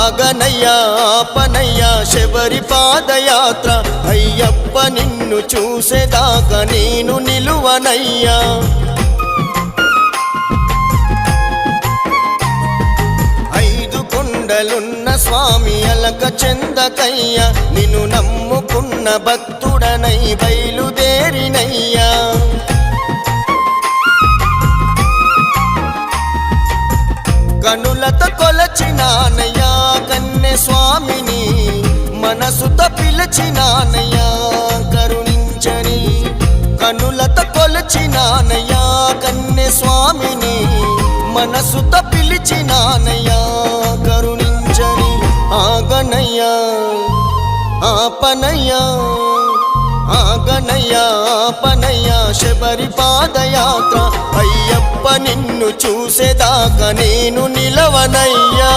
ఆగనయ్యా ఆపనయ్యా శబరి పాదయాత్ర అయ్యప్ప నిన్ను చూసేదాకా నేను నిలువనయ్యా ఐదు కొండలున్న స్వామి అలక చెందకయ్యా నిన్ను నమ్ముకున్న భక్తుడనై బయలుదేరినయ్యా కనులతో కొలచినానయ్యా కన్నె స్వామిని మనసుతో పిలిచినానయ్యా కరుణించని కనులతో కొలచినానయ్యా కన్నె స్వామిని మనసుతో పిలిచినానయ్యా కరుణించని ఆగనయ్యా ఆపనయ్యా ఆగనయ్యా ఆపనయ్యా శబరి పాదయాత్ర అయ్యప్ప నిన్ను చూసేదాకా నేను నిలవనయ్యా।